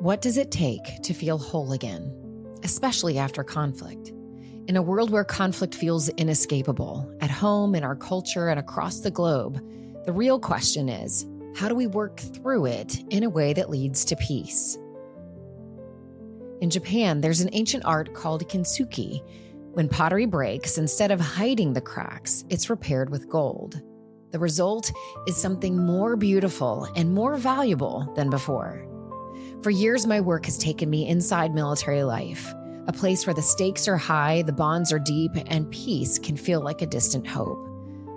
What does it take to feel whole again, especially after conflict? In a world where conflict feels inescapable, at home, in our culture, and across the globe, the real question is, how do we work through it in a way that leads to peace? In Japan, there's an ancient art called kintsugi. When pottery breaks, instead of hiding the cracks, it's repaired with gold. The result is something more beautiful and more valuable than before. For years, my work has taken me inside military life, a place where the stakes are high, the bonds are deep, and peace can feel like a distant hope.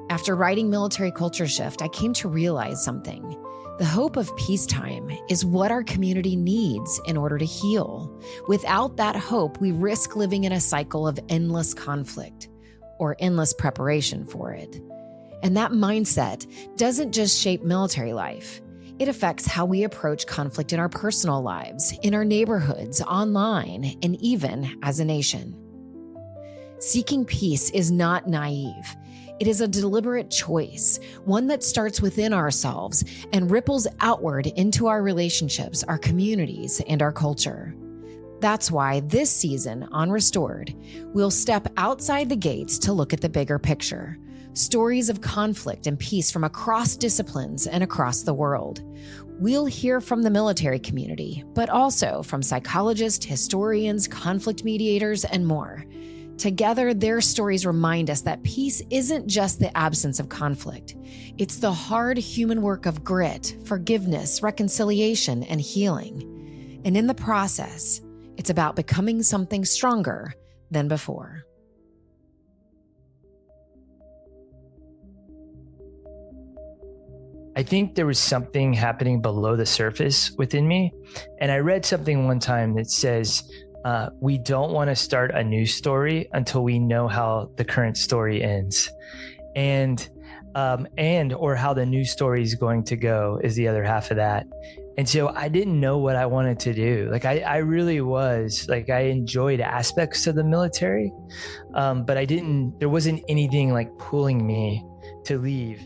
After writing Military Culture Shift, I came to realize something. The hope of peacetime is what our community needs in order to heal. Without that hope, we risk living in a cycle of endless conflict or endless preparation for it. And that mindset doesn't just shape military life. It affects how we approach conflict in our personal lives, in our neighborhoods, online, and even as a nation. Seeking peace is not naive. It is a deliberate choice, one that starts within ourselves and ripples outward into our relationships, our communities, and our culture. That's why this season on Restored, we'll step outside the gates to look at the bigger picture. Stories of conflict and peace from across disciplines and across the world. We'll hear from the military community, but also from psychologists, historians, conflict mediators, and more. Together, their stories remind us that peace isn't just the absence of conflict. It's the hard human work of grit, forgiveness, reconciliation, and healing. And in the process, it's about becoming something stronger than before. I think there was something happening below the surface within me. And I read something one time that says, we don't want to start a new story until we know how the current story ends. Or how the new story is going to go is the other half of that. And so I didn't know what I wanted to do. Like I really was like, I enjoyed aspects of the military, but there wasn't anything like pulling me to leave.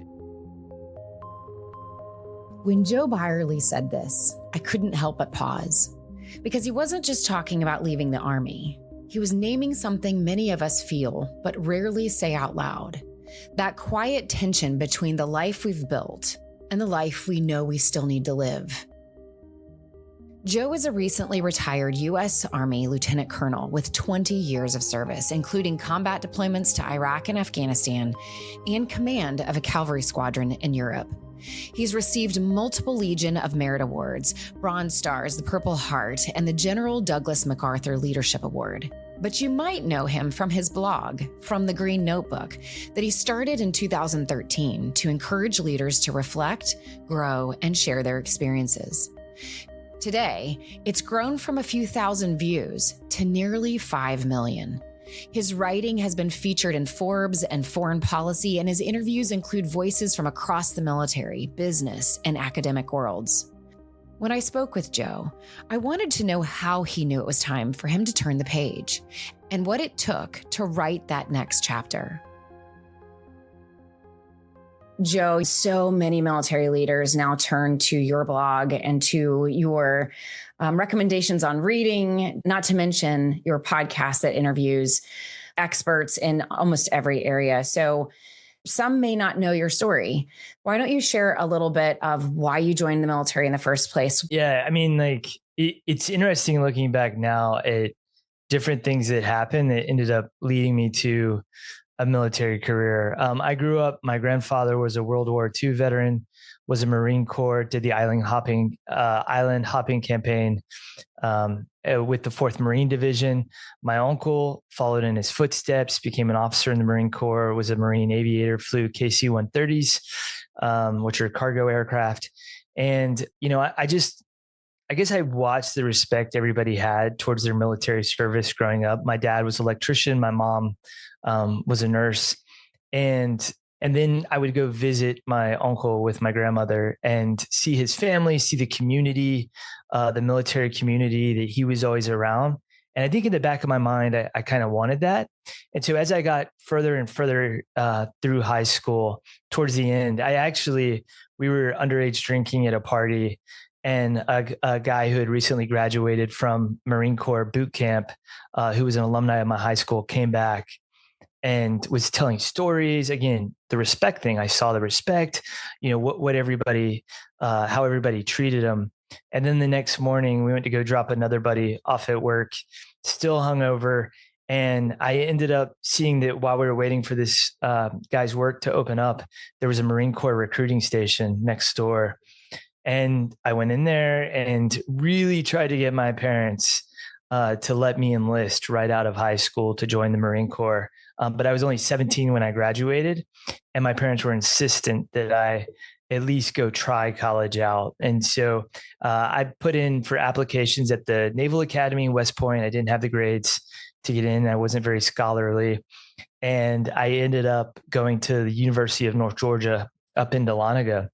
When Joe Byerly said this, I couldn't help but pause, because he wasn't just talking about leaving the Army. He was naming something many of us feel, but rarely say out loud. That quiet tension between the life we've built and the life we know we still need to live. Joe is a recently retired U.S. Army Lieutenant Colonel with 20 years of service, including combat deployments to Iraq and Afghanistan and command of a cavalry squadron in Europe. He's received multiple Legion of Merit Awards, Bronze Stars, the Purple Heart, and the General Douglas MacArthur Leadership Award. But you might know him from his blog, From the Green Notebook, that he started in 2013 to encourage leaders to reflect, grow, and share their experiences. Today, it's grown from a few thousand views to nearly 5 million. His writing has been featured in Forbes and Foreign Policy, and his interviews include voices from across the military, business, and academic worlds. When I spoke with Joe, I wanted to know how he knew it was time for him to turn the page and what it took to write that next chapter. Joe, so many military leaders now turn to your blog and to your recommendations on reading, not to mention your podcast that interviews experts in almost every area. So some may not know your story. Why don't you share a little bit of why you joined the military in the first place? Yeah, I mean, like it's interesting looking back now at different things that happened that ended up leading me to a military career. I grew up, my grandfather was a World War II veteran, was a Marine Corps, did the island hopping campaign with the 4th Marine Division. My uncle followed in his footsteps, became an officer in the Marine Corps, was a Marine aviator, flew KC-130s, which are cargo aircraft. And, you know, I guess I watched the respect everybody had towards their military service growing up. My dad was an electrician. My mom was a nurse. And then I would go visit my uncle with my grandmother and see his family, see the community, the military community that he was always around. And I think in the back of my mind, I kind of wanted that. And so as I got further and further through high school, towards the end, we were underage drinking at a party. and a guy who had recently graduated from Marine Corps boot camp, who was an alumni of my high school, came back and was telling stories. Again, the respect thing, I saw the respect, what everybody, how everybody treated him. And then the next morning we went to go drop another buddy off at work, still hungover. And I ended up seeing that while we were waiting for this guy's work to open up, there was a Marine Corps recruiting station next door. And I went in there and really tried to get my parents to let me enlist right out of high school to join the Marine Corps. But I was only 17 when I graduated, and my parents were insistent that I at least go try college out. And so I put in for applications at the Naval Academy in West Point. I didn't have the grades to get in. I wasn't very scholarly. And I ended up going to the University of North Georgia up in Dahlonega,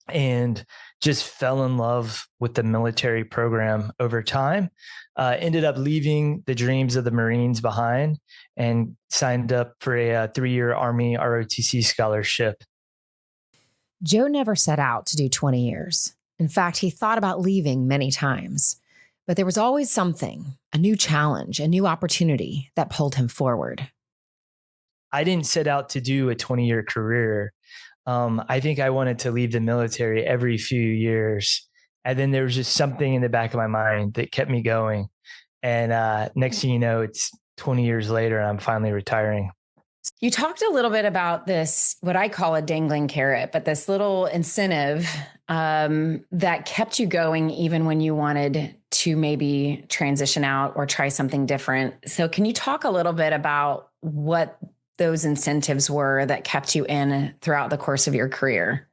and just fell in love with the military program over time. Ended up leaving the dreams of the Marines behind and signed up for a 3-year Army ROTC scholarship. Joe never set out to do 20 years. In fact, he thought about leaving many times, but there was always something, a new challenge, a new opportunity that pulled him forward. I didn't set out to do a 20-year career. I think I wanted to leave the military every few years. And then there was just something in the back of my mind that kept me going. And next thing you know, it's 20 years later and I'm finally retiring. You talked a little bit about this, what I call a dangling carrot, but this little incentive that kept you going even when you wanted to maybe transition out or try something different. So can you talk a little bit about what those incentives were that kept you in throughout the course of your career?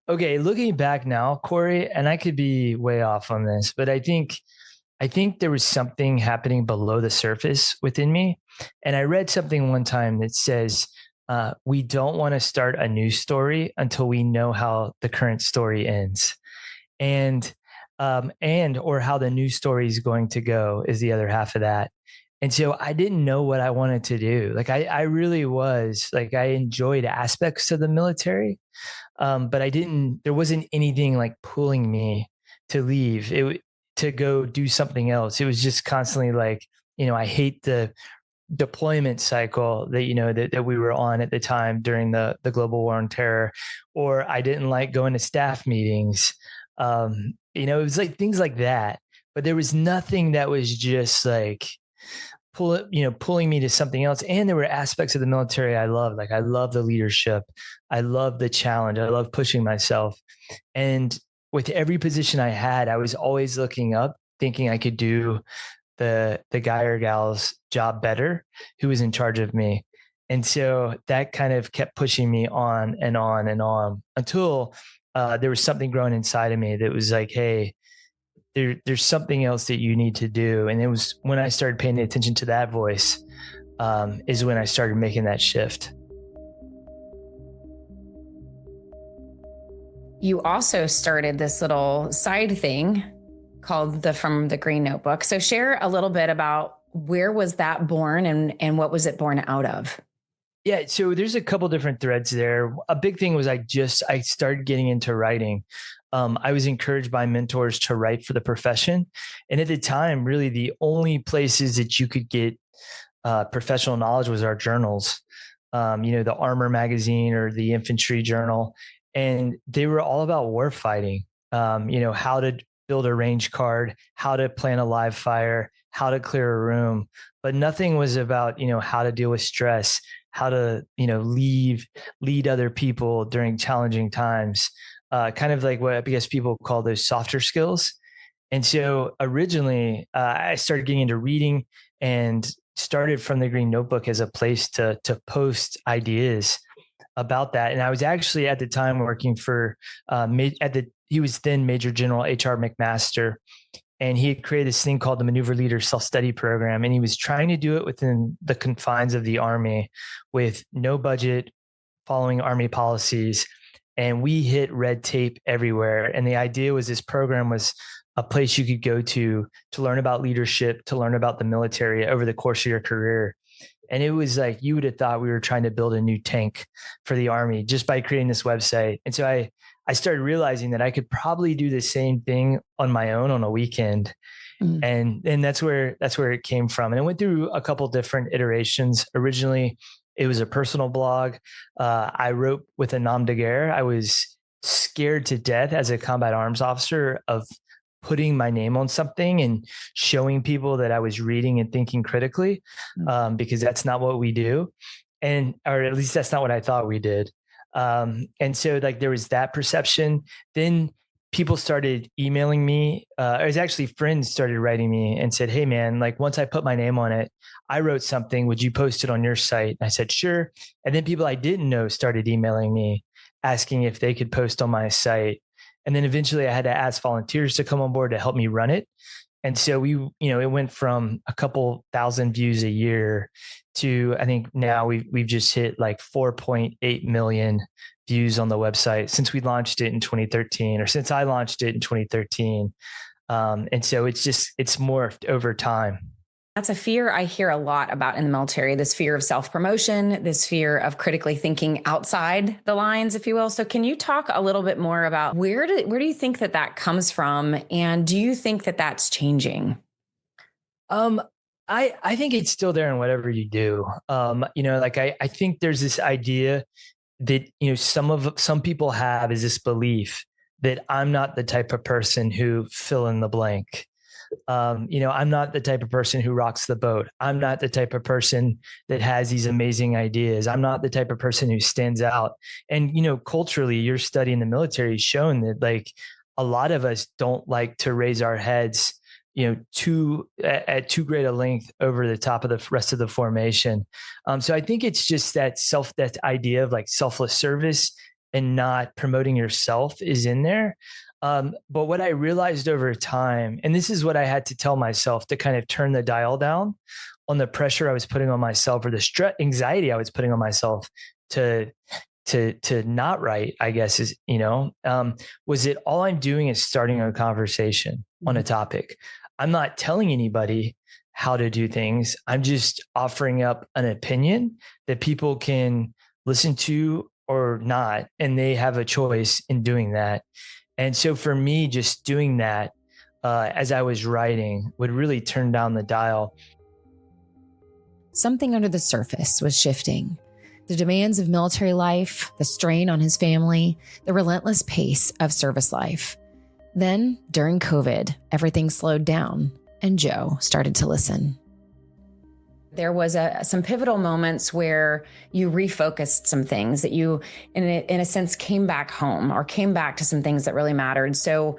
Okay, looking back now, Corie, and I could be way off on this, but I think there was something happening below the surface within me. And I read something one time that says, we don't want to start a new story until we know how the current story ends. And or how the new story is going to go is the other half of that. And so I didn't know what I wanted to do. Like I really was like, I enjoyed aspects of the military. But there wasn't anything like pulling me to leave to go do something else. It was just constantly like, I hate the deployment cycle that, that we were on at the time during the global war on terror, or I didn't like going to staff meetings. It was like things like that, but there was nothing that was just like, pulling me to something else. And there were aspects of the military I loved. Like I love the leadership. I love the challenge. I love pushing myself. And with every position I had, I was always looking up, thinking I could do the guy or gal's job better who was in charge of me. And so that kind of kept pushing me on and on and on until there was something growing inside of me that was like, hey, there's something else that you need to do. And it was when I started paying attention to that voice, is when I started making that shift. You also started this little side thing called From the Green Notebook. So share a little bit about where was that born and what was it born out of? Yeah. So there's a couple different threads there. A big thing was I started getting into writing. I was encouraged by mentors to write for the profession. And at the time, really the only places that you could get professional knowledge was our journals, the Armor magazine or the Infantry Journal. And they were all about war fighting, how to build a range card, how to plan a live fire, how to clear a room. But nothing was about, how to deal with stress, how to, lead other people during challenging times. Kind of like what I guess people call those softer skills. And so originally I started getting into reading and started From the Green Notebook as a place to post ideas about that. And I was actually at the time working for, he was then Major General H.R. McMaster, and he had created this thing called the Maneuver Leader Self-Study Program. And he was trying to do it within the confines of the Army with no budget, following Army policies. And we hit red tape everywhere. And the idea was this program was a place you could go to learn about leadership, to learn about the military over the course of your career. And it was like, you would have thought we were trying to build a new tank for the Army just by creating this website. And so I I started realizing that I could probably do the same thing on my own on a weekend. And that's where it came from. And it went through a couple different iterations. Originally, it was a personal blog. I wrote with a nom de guerre. I was scared to death as a combat arms officer of putting my name on something and showing people that I was reading and thinking critically, because that's not what we do. Or at least that's not what I thought we did. And so like there was that perception. Then people started emailing me. It was actually friends started writing me and said, "Hey man, like once I put my name on it, I wrote something. Would you post it on your site?" And I said, "Sure." And then people I didn't know started emailing me asking if they could post on my site. And then eventually I had to ask volunteers to come on board to help me run it. And so it went from a couple thousand views a year to, I think now we've just hit like 4.8 million views on the website since we launched it in 2013, or since I launched it in 2013. And so it's morphed over time. That's a fear I hear a lot about in the military, this fear of self-promotion, this fear of critically thinking outside the lines, if you will. So can you talk a little bit more about where do you think that comes from? And do you think that that's changing? I think it's still there in whatever you do. I think there's this idea that, some people have is this belief that I'm not the type of person who fill in the blank. I'm not the type of person who rocks the boat. I'm not the type of person that has these amazing ideas. I'm not the type of person who stands out. And, culturally, your study in the military has shown that like a lot of us don't like to raise our heads, at too great a length over the top of the rest of the formation. So I think it's just that idea of like selfless service and not promoting yourself is in there. But what I realized over time, and this is what I had to tell myself to kind of turn the dial down on the pressure I was putting on myself, or the anxiety I was putting on myself to not write, I guess was that all I'm doing is starting a conversation on a topic. I'm not telling anybody how to do things. I'm just offering up an opinion that people can listen to or not, and they have a choice in doing that. And so for me, just doing that as I was writing would really turn down the dial. Something under the surface was shifting. The demands of military life, the strain on his family, the relentless pace of service life. Then, during COVID, everything slowed down, and Joe started to listen. There was some pivotal moments where you refocused some things that you, in a sense, came back home or came back to some things that really mattered. So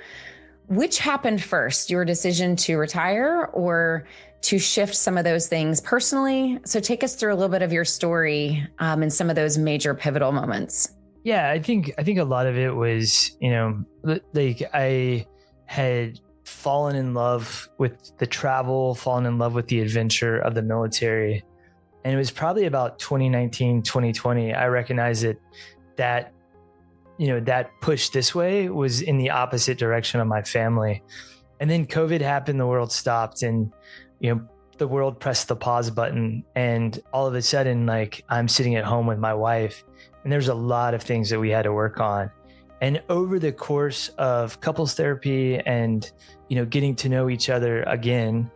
which happened first, your decision to retire or to shift some of those things personally? So take us through a little bit of your story and some of those major pivotal moments. Yeah, I think a lot of it was, like I had fallen in love with the travel, fallen in love with the adventure of the military. And it was probably about 2019, 2020, I recognized that push this way was in the opposite direction of my family. And then COVID happened, the world stopped, and, the world pressed the pause button. And all of a sudden, like I'm sitting at home with my wife, and there's a lot of things that we had to work on. And over the course of couples therapy and, getting to know each other again,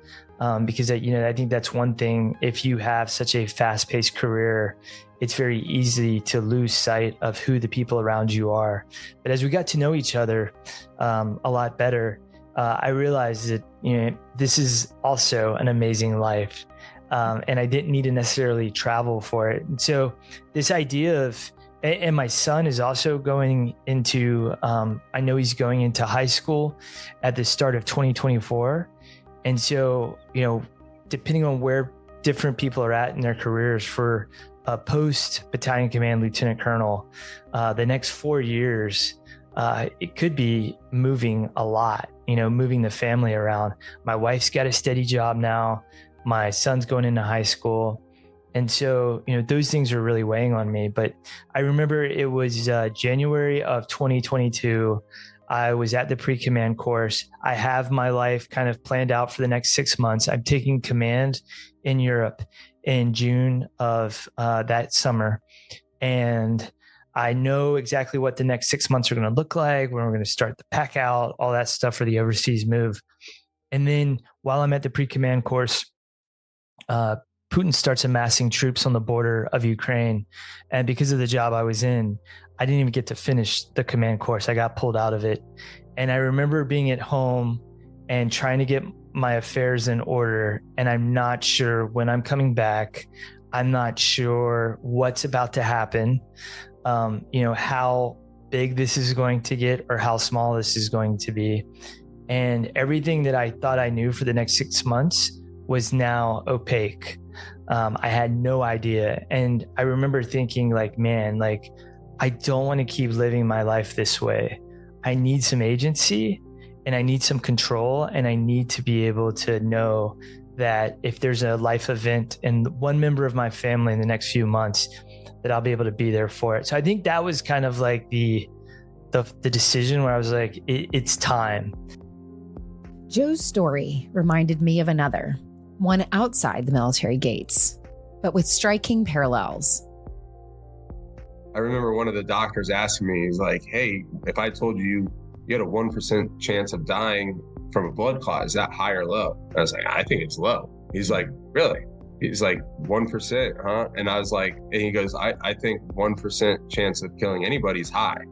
because, I think that's one thing. If you have such a fast paced career, it's very easy to lose sight of who the people around you are. But as we got to know each other a lot better, I realized that, this is also an amazing life. And I didn't need to necessarily travel for it. And so this idea of, and my son is also going into, I know he's going into high school at the start of 2024. And so, depending on where different people are at in their careers, for a post battalion command lieutenant colonel, the next 4 years, it could be moving a lot, moving the family around. My wife's got a steady job now. My son's going into high school. And so, those things are really weighing on me. But I remember it was January of 2022. I was at the pre-command course. I have my life kind of planned out for the next 6 months. I'm taking command in Europe in June of that summer. And I know exactly what the next 6 months are going to look like, when we're going to start the pack out, all that stuff for the overseas move. And then while I'm at the pre-command course, Putin starts amassing troops on the border of Ukraine. And because of the job I was in, I didn't even get to finish the command course. I got pulled out of it. And I remember being at home and trying to get my affairs in order. And I'm not sure when I'm coming back. I'm not sure what's about to happen. How big this is going to get or how small this is going to be. And everything that I thought I knew for the next 6 months was now opaque. I had no idea. And I remember thinking like, man, like, I don't want to keep living my life this way. I need some agency and I need some control, and I need to be able to know that if there's a life event in one member of my family in the next few months, that I'll be able to be there for it. So I think that was kind of like the decision where I was like, it's time. Joe's story reminded me of another, one outside the military gates, but with striking parallels. I remember one of the doctors asking me, he's like, hey, if I told you you had a 1% chance of dying from a blood clot, is that high or low? I was like, I think it's low. He's like, really? He's like, 1%, huh? And I was like, and he goes, I think 1% chance of killing anybody is high.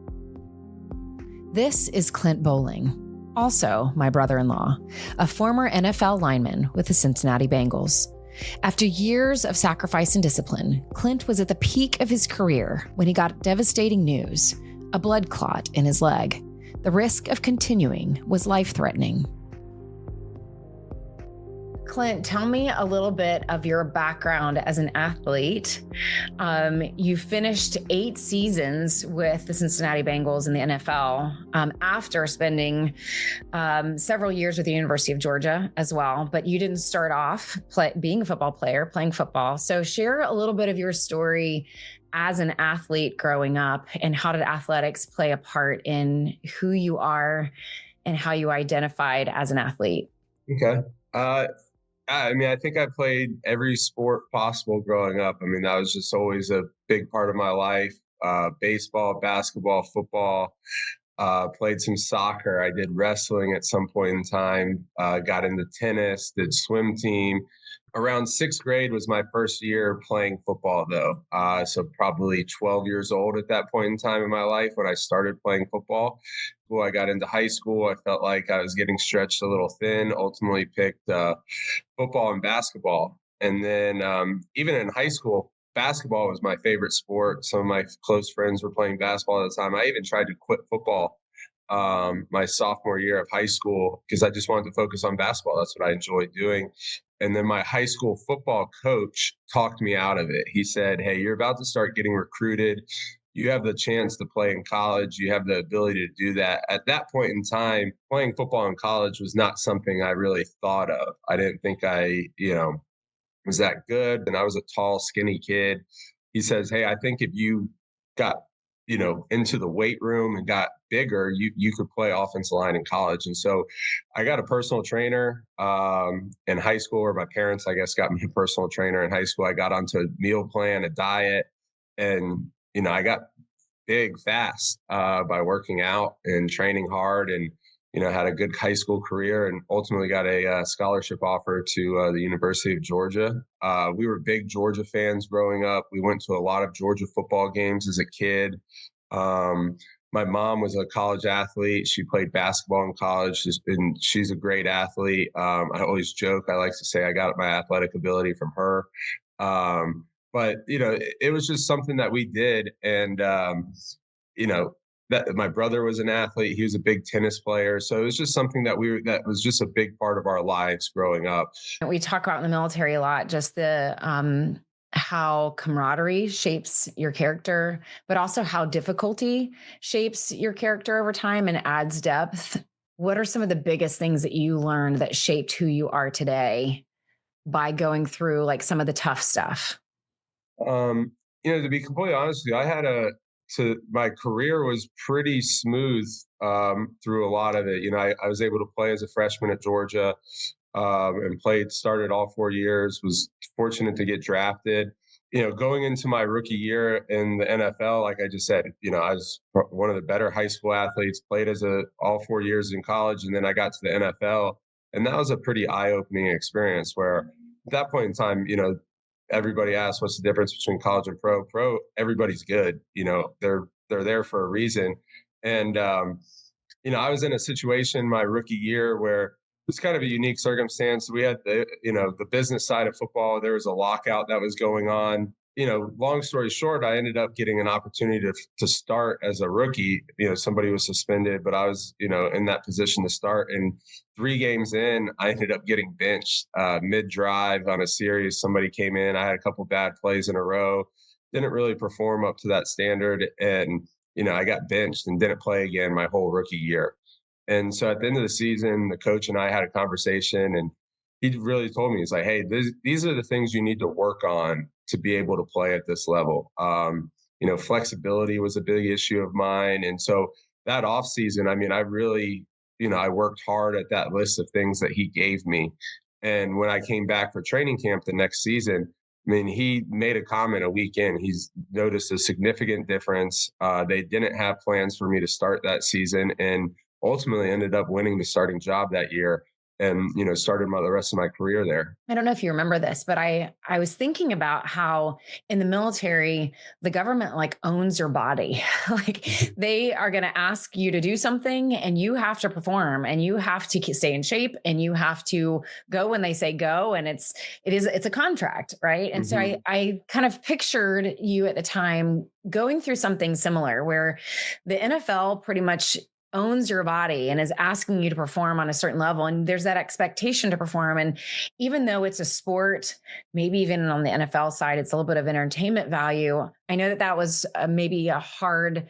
This is Clint Boling, also my brother-in-law, a former NFL lineman with the Cincinnati Bengals. After years of sacrifice and discipline, Clint was at the peak of his career when he got devastating news: a blood clot in his leg. The risk of continuing was life-threatening. Clint, tell me a little bit of your background as an athlete. You finished 8 seasons with the Cincinnati Bengals in the NFL after spending several years with the University of Georgia as well. But you didn't start off being a football player, playing football. So share a little bit of your story as an athlete growing up, and how did athletics play a part in who you are and how you identified as an athlete? Okay. I mean, I think I played every sport possible growing up. I mean, that was just always a big part of my life. Baseball, basketball, football, played some soccer. I did wrestling at some point in time, got into tennis, did swim team. Around 6th grade was my first year playing football, though. So probably 12 years old at that point in time in my life when I started playing football. When I got into high school, I felt like I was getting stretched a little thin, ultimately picked football and basketball. And then even in high school, basketball was my favorite sport. Some of my close friends were playing basketball at the time. I even tried to quit football my sophomore year of high school because I just wanted to focus on basketball. That's what I enjoyed doing. And then my high school football coach talked me out of it. He said, hey, you're about to start getting recruited. You have the chance to play in college. You have the ability to do that. At that point in time, playing football in college was not something I really thought of. I didn't think I, was that good. And I was a tall, skinny kid. He says, hey, I think if you got, into the weight room and got bigger, you could play offensive line in college. And so I got a personal trainer in high school, or my parents, I guess, got me a personal trainer in high school. I got onto a meal plan, a diet, and, I got big fast by working out and training hard, and, had a good high school career, and ultimately got a scholarship offer to the University of Georgia. We were big Georgia fans growing up. We went to a lot of Georgia football games as a kid. My mom was a college athlete. She played basketball in college, and she's a great athlete. I always joke, I like to say I got my athletic ability from her. But, it was just something that we did. And, that my brother was an athlete. He was a big tennis player. So it was just something that was just a big part of our lives growing up. We talk about in the military a lot, just the how camaraderie shapes your character, but also how difficulty shapes your character over time and adds depth. What are some of the biggest things that you learned that shaped who you are today by going through like some of the tough stuff? To be completely honest with you, my career was pretty smooth through a lot of it. I was able to play as a freshman at Georgia and started all 4 years, was fortunate to get drafted. going into my rookie year in the NFL, like I just said, I was one of the better high school athletes, played all 4 years in college, and then I got to the NFL, and that was a pretty eye-opening experience where at that point in time, everybody asks what's the difference between college and pro. Pro, everybody's good. They're there for a reason. And I was in a situation my rookie year where it was kind of a unique circumstance. We had the business side of football. There was a lockout that was going on. Long story short, I ended up getting an opportunity to start as a rookie. Somebody was suspended, but I was, in that position to start. And 3 games in, I ended up getting benched mid-drive on a series. Somebody came in. I had a couple bad plays in a row. Didn't really perform up to that standard. And, I got benched and didn't play again my whole rookie year. And so at the end of the season, the coach and I had a conversation, and he really told me, he's like, hey, these are the things you need to work on to be able to play at this level. Flexibility was a big issue of mine. And so that off season, I really, I worked hard at that list of things that he gave me. And when I came back for training camp the next season, he made a comment a week in. He's noticed a significant difference. They didn't have plans for me to start that season, and ultimately ended up winning the starting job that year, and started the rest of my career there. I don't know if you remember this, but I was thinking about how in the military, the government like owns your body. Like they are going to ask you to do something and you have to perform and you have to stay in shape and you have to go when they say go. And it's a contract, right? And so I kind of pictured you at the time going through something similar where the NFL pretty much owns your body and is asking you to perform on a certain level. And there's that expectation to perform. And even though it's a sport, maybe even on the NFL side, it's a little bit of entertainment value. I know that was maybe a hard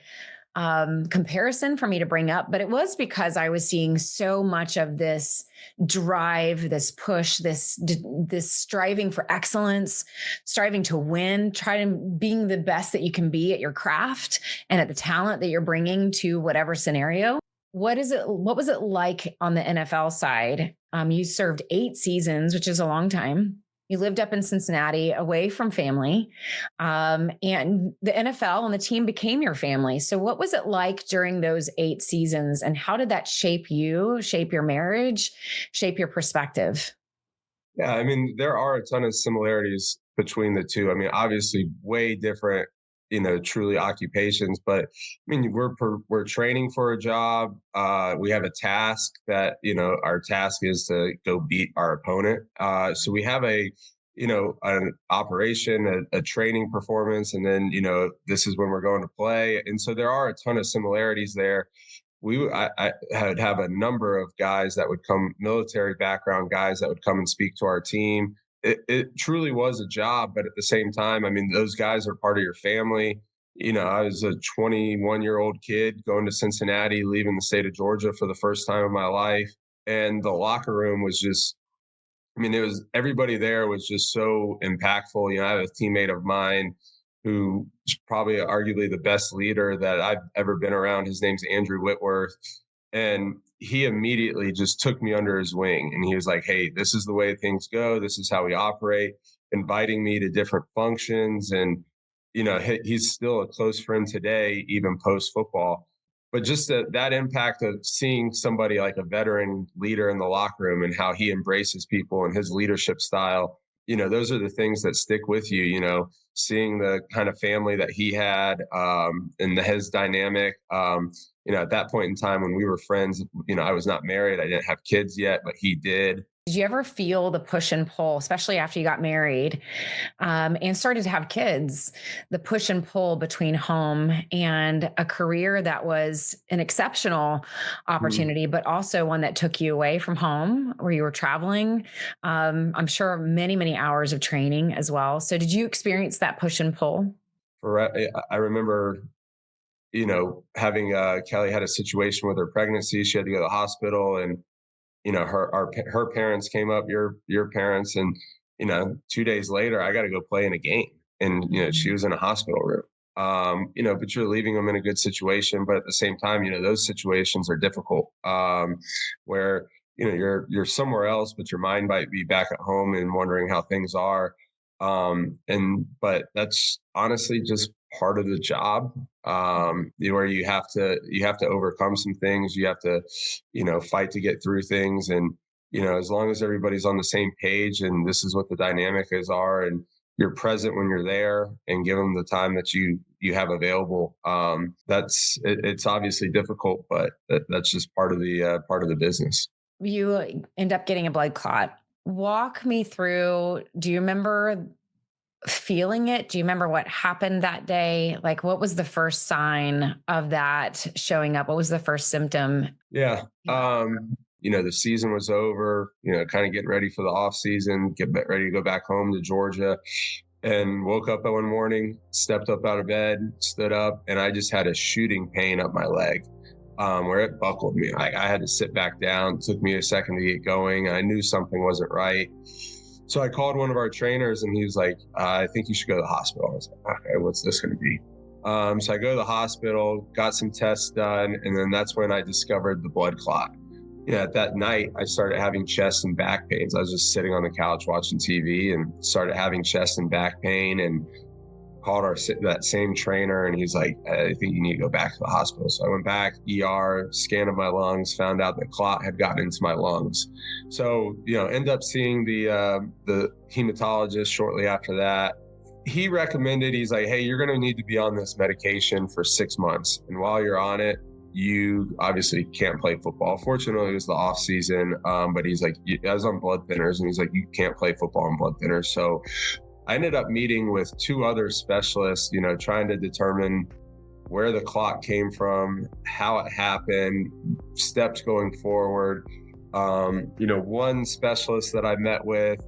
comparison for me to bring up, but it was because I was seeing so much of this drive, this push, this striving for excellence, striving to win, being the best that you can be at your craft and at the talent that you're bringing to whatever scenario. What was it like on the NFL side? You served 8 seasons, which is a long time. You lived up in Cincinnati away from family, and the NFL and the team became your family. So what was it like during those 8 seasons, and how did that shape you, shape your marriage, shape your perspective? Yeah, there are a ton of similarities between the two. Obviously way different, truly occupations, but we're training for a job. We have a task that, our task is to go beat our opponent. So we have an operation, a training performance, and then, this is when we're going to play. And so there are a ton of similarities there. I would have a number of guys that would come, military background guys that would come and speak to our team. It truly was a job, but at the same time, those guys are part of your family. I was a 21-year-old kid going to Cincinnati, leaving the state of Georgia for the first time in my life. And the locker room was just, everybody there was just so impactful. I have a teammate of mine who is probably arguably the best leader that I've ever been around. His name's Andrew Whitworth. And he immediately just took me under his wing. And he was like, hey, this is the way things go. This is how we operate, inviting me to different functions. And, he's still a close friend today, even post football. But just that impact of seeing somebody like a veteran leader in the locker room and how he embraces people and his leadership style, those are the things that stick with you, seeing the kind of family that he had and his dynamic. At that point in time when we were friends, I was not married. I didn't have kids yet, but he did. Did you ever feel the push and pull, especially after you got married and started to have kids, the push and pull between home and a career that was an exceptional opportunity, but also one that took you away from home where you were traveling? I'm sure many, many hours of training as well. So did you experience that push and pull? I remember, having Kelly had a situation with her pregnancy. She had to go to the hospital, and her parents came up, your parents, and 2 days later I got to go play in a game, and she was in a hospital room. But you're leaving them in a good situation, but at the same time, those situations are difficult, where you're somewhere else, but your mind might be back at home and wondering how things are. But that's honestly just part of the job. Where you have to overcome some things. You have to, fight to get through things. And, as long as everybody's on the same page and this is what the dynamic is are, and you're present when you're there and give them the time that you have available. It's obviously difficult, but that's just part of the business. You end up getting a blood clot. Walk me through. Do you remember feeling it? Do you remember what happened that day? Like, what was the first sign of that showing up? What was the first symptom? Yeah. The season was over, kind of getting ready for the off season, ready to go back home to Georgia, and woke up one morning, stepped up out of bed, stood up, and I just had a shooting pain up my leg. Where it buckled me. I had to sit back down. It took me a second to get going. I knew something wasn't right. So I called one of our trainers and he was like, I think you should go to the hospital. I was like, okay, what's this going to be? So I go to the hospital, got some tests done, and then that's when I discovered the blood clot. At that night, I started having chest and back pains. I was just sitting on the couch watching TV and started having chest and back pain, and called that same trainer, and he's like, I think you need to go back to the hospital. So I went back, ER, scan of my lungs, found out the clot had gotten into my lungs. So, end up seeing the hematologist shortly after that. He recommended, he's like, hey, you're going to need to be on this medication for 6 months. And while you're on it, you obviously can't play football. Fortunately, it was the off season. But he's like, I was on blood thinners, and he's like, you can't play football on blood thinners. So I ended up meeting with 2 other specialists, trying to determine where the clot came from, how it happened, steps going forward. One specialist that I met with,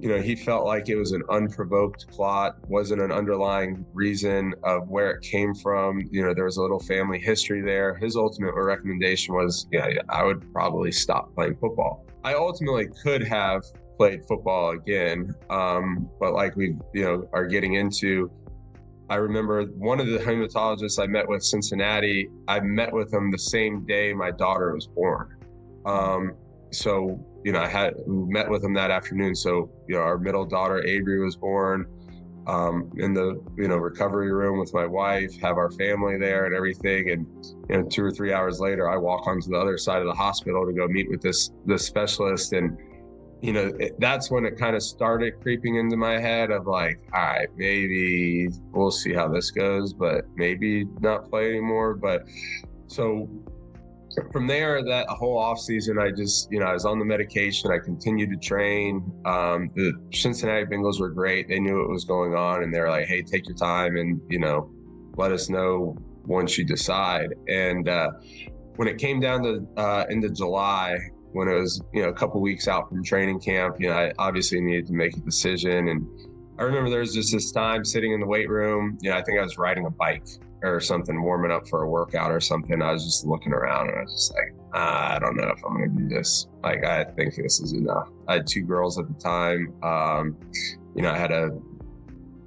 he felt like it was an unprovoked clot, wasn't an underlying reason of where it came from. There was a little family history there. His ultimate recommendation was, I would probably stop playing football. I ultimately could have played football again. But like we, are getting into, I remember one of the hematologists I met with Cincinnati, I met with him the same day my daughter was born. So, I had met with him that afternoon. So, our middle daughter, Avery, was born in the, recovery room with my wife, have our family there and everything. And, 2 or 3 hours later, I walk onto the other side of the hospital to go meet with this specialist. And, that's when it kind of started creeping into my head of like, all right, maybe we'll see how this goes, but maybe not play anymore. But so from there, that whole off season, I just, I was on the medication. I continued to train. The Cincinnati Bengals were great. They knew what was going on, and they were like, hey, take your time and, let us know once you decide. And when it came down to into July, when it was, a couple weeks out from training camp, I obviously needed to make a decision. And I remember there was just this time sitting in the weight room, I think I was riding a bike or something, warming up for a workout or something. I was just looking around and I was just like, I don't know if I'm going to do this. Like, I think this is enough. I had 2 girls at the time. I had a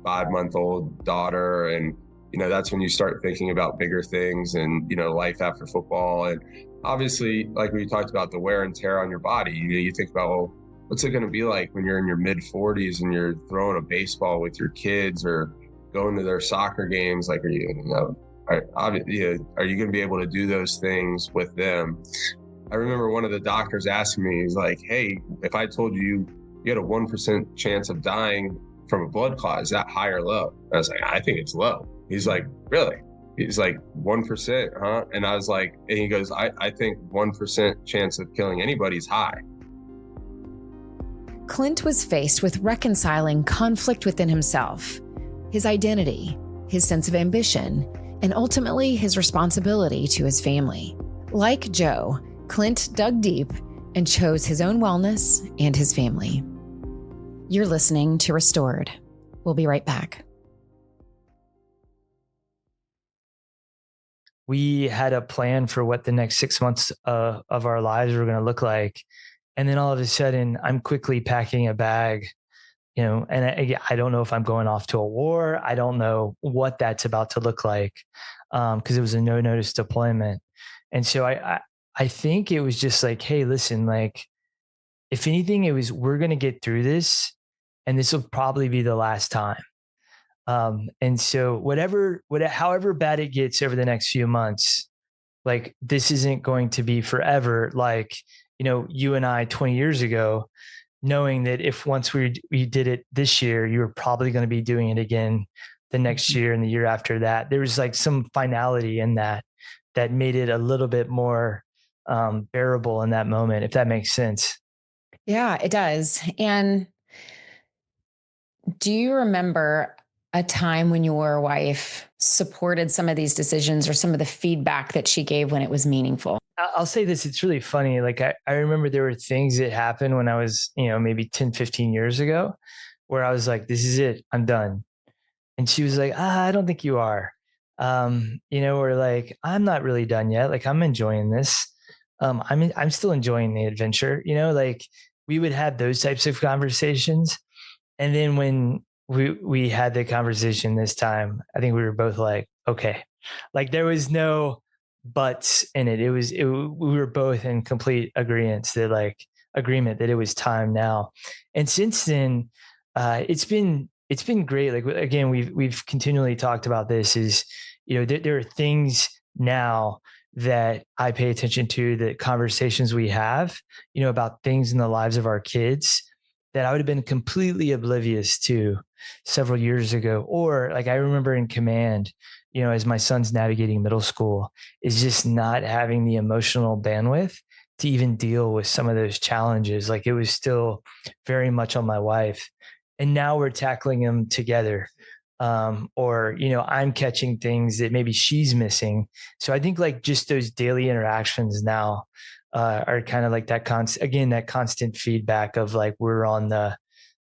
5-month-old daughter, and, that's when you start thinking about bigger things and, life after football. And obviously, like we talked about, the wear and tear on your body, you think about, well, what's it going to be like when you're in your mid 40s and you're throwing a baseball with your kids or going to their soccer games? Like, are you going to be able to do those things with them? I remember one of the doctors asking me, he's like, hey, if I told you you had a 1% chance of dying from a blood clot, is that high or low? I was like, I think it's low. He's like, really? He's like, 1%, huh? And I was like, and he goes, I think 1% chance of killing anybody is high. Clint was faced with reconciling conflict within himself, his identity, his sense of ambition, and ultimately his responsibility to his family. Like Joe, Clint dug deep and chose his own wellness and his family. You're listening to Restored. We'll be right back. We had a plan for what the next 6 months of our lives were going to look like. And then all of a sudden, I'm quickly packing a bag, and I don't know if I'm going off to a war. I don't know what that's about to look like, because it was a no notice deployment. And so I think it was just like, hey, listen, like, if anything, it was, we're going to get through this. and this will probably be the last time. And so however bad it gets over the next few months, like this isn't going to be forever. Like, you and I 20 years ago, knowing that if once we did it this year, you were probably going to be doing it again the next year and the year after that. There was like some finality in that made it a little bit more bearable in that moment, if that makes sense. Yeah, it does. And do you remember a time when your wife supported some of these decisions or some of the feedback that she gave when it was meaningful? I'll say this, it's really funny. Like I remember there were things that happened when I was, maybe 10, 15 years ago where I was like, this is it, I'm done. And she was like, I don't think you are. Or like, I'm not really done yet. Like I'm enjoying this. I'm still enjoying the adventure, like we would have those types of conversations. And then when we had the conversation this time, I think we were both like, okay, like there was no buts in it. We were both in complete agreement that it was time now. And since then, it's been great. Like again, we've continually talked about this is, there are things now that I pay attention to, the conversations we have, about things in the lives of our kids that I would have been completely oblivious to several years ago. Or like I remember in command, as my son's navigating middle school, is just not having the emotional bandwidth to even deal with some of those challenges. Like it was still very much on my wife. And now we're tackling them together. Or, I'm catching things that maybe she's missing. So I think like just those daily interactions now are kind of like that constant feedback of like, we're on the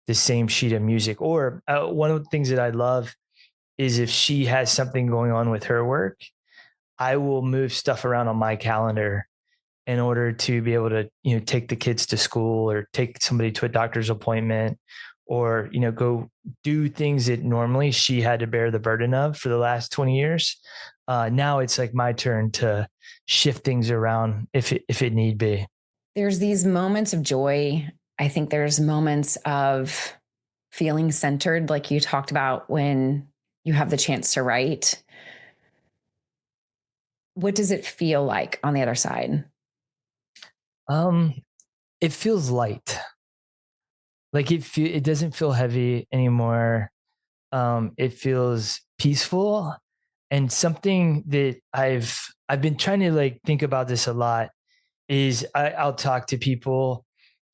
same sheet of music. Or one of the things that I love is if she has something going on with her work, I will move stuff around on my calendar in order to be able to, take the kids to school or take somebody to a doctor's appointment or, go do things that normally she had to bear the burden of for the last 20 years. Now it's like my turn to shift things around if it need be. There's these moments of joy. I think there's moments of feeling centered, like you talked about when you have the chance to write. What does it feel like on the other side? It feels light. Like it doesn't feel heavy anymore. It feels peaceful, and something that I've been trying to like think about this a lot is I'll talk to people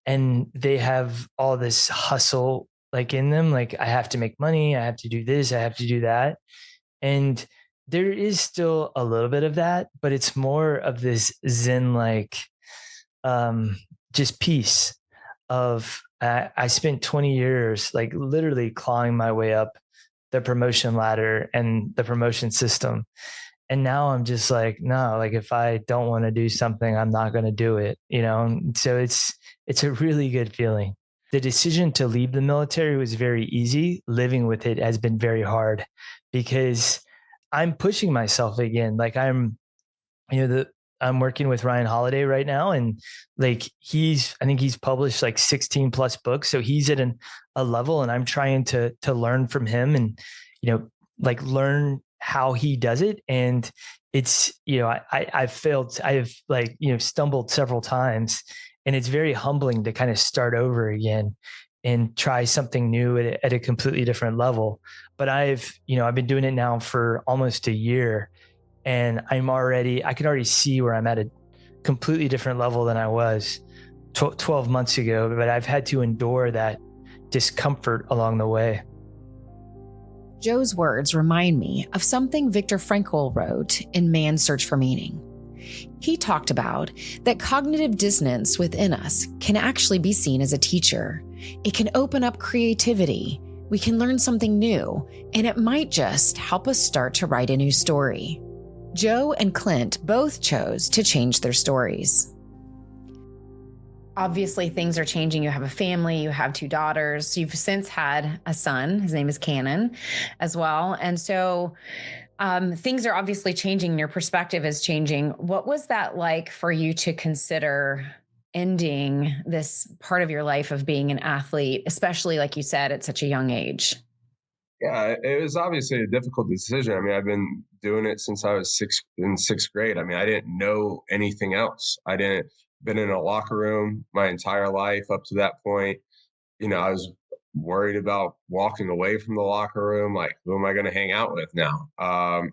and they have all this hustle like in them. Like I have to make money. I have to do this. I have to do that. And there is still a little bit of that, but it's more of this Zen, like, just peace of, I spent 20 years, like literally clawing my way up the promotion ladder and the promotion system. And now I'm just like, no, like if I don't want to do something, I'm not going to do it, And so it's a really good feeling. The decision to leave the military was very easy. Living with it has been very hard because I'm pushing myself again. Like I'm working with Ryan Holiday right now, and like I think he's published like 16 plus books. So he's at a level, and I'm trying to learn from him and, like learn how he does it. And it's, I've failed. I've like, stumbled several times, and it's very humbling to kind of start over again and try something new at a completely different level. But I've been doing it now for almost a year, and I can already see where I'm at a completely different level than I was 12 months ago, but I've had to endure that discomfort along the way. Joe's words remind me of something Viktor Frankl wrote in Man's Search for Meaning. He talked about that cognitive dissonance within us can actually be seen as a teacher. It can open up creativity. We can learn something new, and it might just help us start to write a new story. Joe and Clint both chose to change their stories. Obviously, things are changing. You have a family, you have 2 daughters. You've since had a son. His name is Cannon as well. And so things are obviously changing. Your perspective is changing. What was that like for you to consider ending this part of your life of being an athlete, especially like you said, at such a young age? Yeah, it was obviously a difficult decision. I mean, I've been doing it since I was in sixth grade. I mean, I didn't know anything else. I didn't been in a locker room my entire life up to that point. I was worried about walking away from the locker room. Like, who am I going to hang out with now?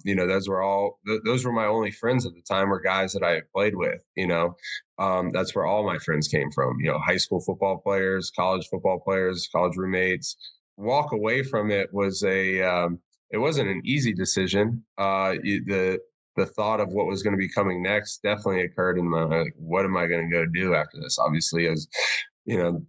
Those were my only friends at the time, were guys that I had played with. That's where all my friends came from. High school football players, college football players, college roommates. Walk away from it was it wasn't an easy decision. The thought of what was going to be coming next definitely occurred in my, like, what am I going to go do after this? Obviously, as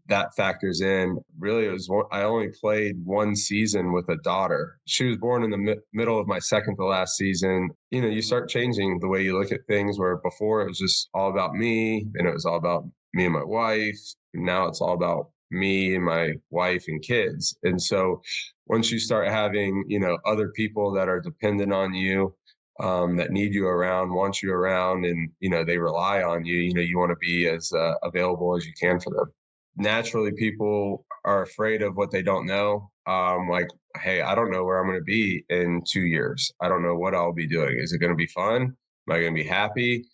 that factors in. Really, I only played one season with a daughter. She was born in the middle of my second to last season. You start changing the way you look at things, where before it was just all about me, and it was all about me and my wife. Now it's all about me and my wife and kids. And so once you start having, other people that are dependent on you, that need you around, want you around, and, they rely on you, you want to be as available as you can for them. Naturally, people are afraid of what they don't know. Like, hey, I don't know where I'm going to be in 2 years. I don't know what I'll be doing. Is it going to be fun? Am I going to be happy?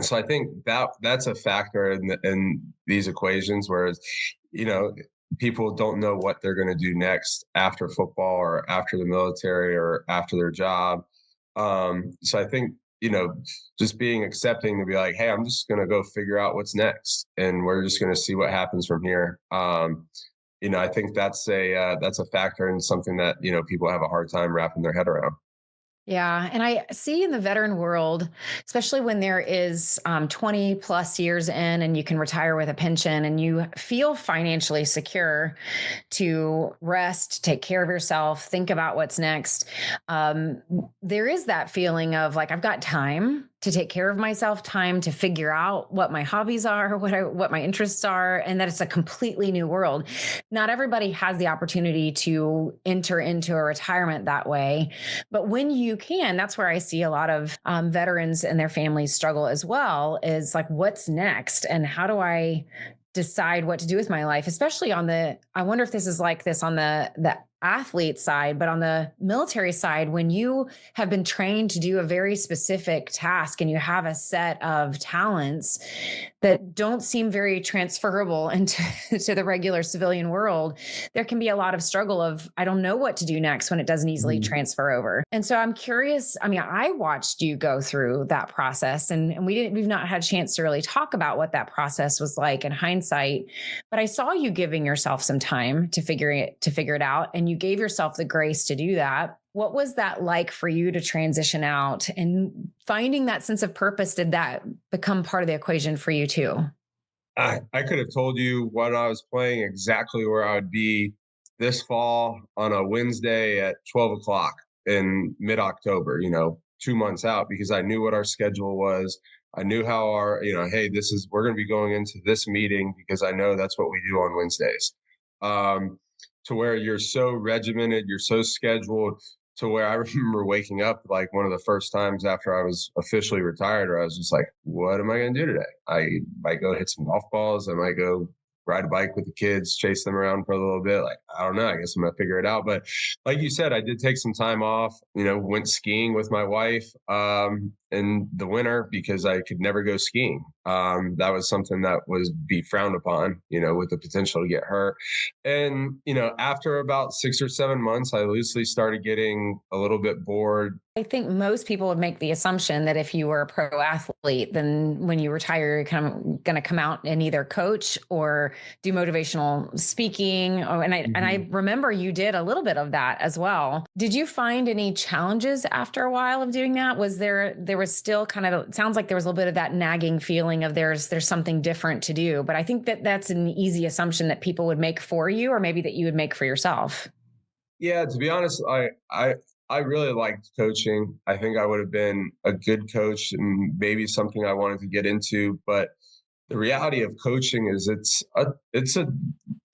So I think that's a factor in these equations, whereas, people don't know what they're going to do next after football or after the military or after their job. So I think, just being accepting to be like, hey, I'm just going to go figure out what's next, and we're just going to see what happens from here. I think that's a factor, and something that, people have a hard time wrapping their head around. Yeah. And I see in the veteran world, especially when there is 20 plus years in and you can retire with a pension and you feel financially secure to rest, take care of yourself, think about what's next. There is that feeling of like, I've got time to take care of myself, time to figure out what my hobbies are, what my interests are, and that it's a completely new world. Not everybody has the opportunity to enter into a retirement that way. But when you can, that's where I see a lot of veterans and their families struggle as well, is like, what's next? And how do I decide what to do with my life? Especially I wonder if this is like this on the athlete side, but on the military side, when you have been trained to do a very specific task and you have a set of talents that don't seem very transferable into to the regular civilian world, there can be a lot of struggle of, I don't know what to do next, when it doesn't easily transfer over. And so I'm curious, I mean, I watched you go through that process, and we've not had a chance to really talk about what that process was like in hindsight, but I saw you giving yourself some time to figure it out, and you gave yourself the grace to do that. What was that like for you to transition out and finding that sense of purpose? Did that become part of the equation for you too? I could have told you what I was playing, exactly where I would be this fall on a Wednesday at 12 o'clock in mid-October, 2 months out, because I knew what our schedule was. I knew how hey, we're going to be going into this meeting because I know that's what we do on Wednesdays. To where you're so regimented, you're so scheduled, to where I remember waking up like one of the first times after I was officially retired, or I was just like, what am I going to do today? I might go hit some golf balls. I might go ride a bike with the kids, chase them around for a little bit. Like, I don't know. I guess I'm going to figure it out. But like you said, I did take some time off, went skiing with my wife in the winter because I could never go skiing. That was something that was be frowned upon, with the potential to get hurt. And, after about 6 or 7 months, I loosely started getting a little bit bored. I think most people would make the assumption that if you were a pro athlete, then when you retire, you're kind of going to come out and either coach or do motivational speaking. And I remember you did a little bit of that as well. Did you find any challenges after a while of doing that? Was there was still kind of, it sounds like there was a little bit of that nagging feeling of there's something different to do. But I think that that's an easy assumption that people would make for you, or maybe that you would make for yourself. Yeah, to be honest, I really liked coaching. I think I would have been a good coach and maybe something I wanted to get into. But the reality of coaching is it's a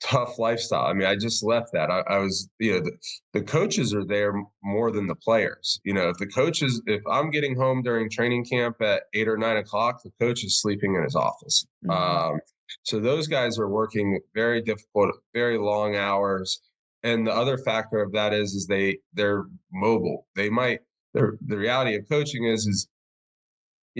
tough lifestyle. I mean, I just left that. I was, the coaches are there more than the players. If I'm getting home during training camp at 8 or 9 o'clock, the coach is sleeping in his office. So those guys are working very difficult, very long hours. And the other factor of that is they're mobile. The reality of coaching is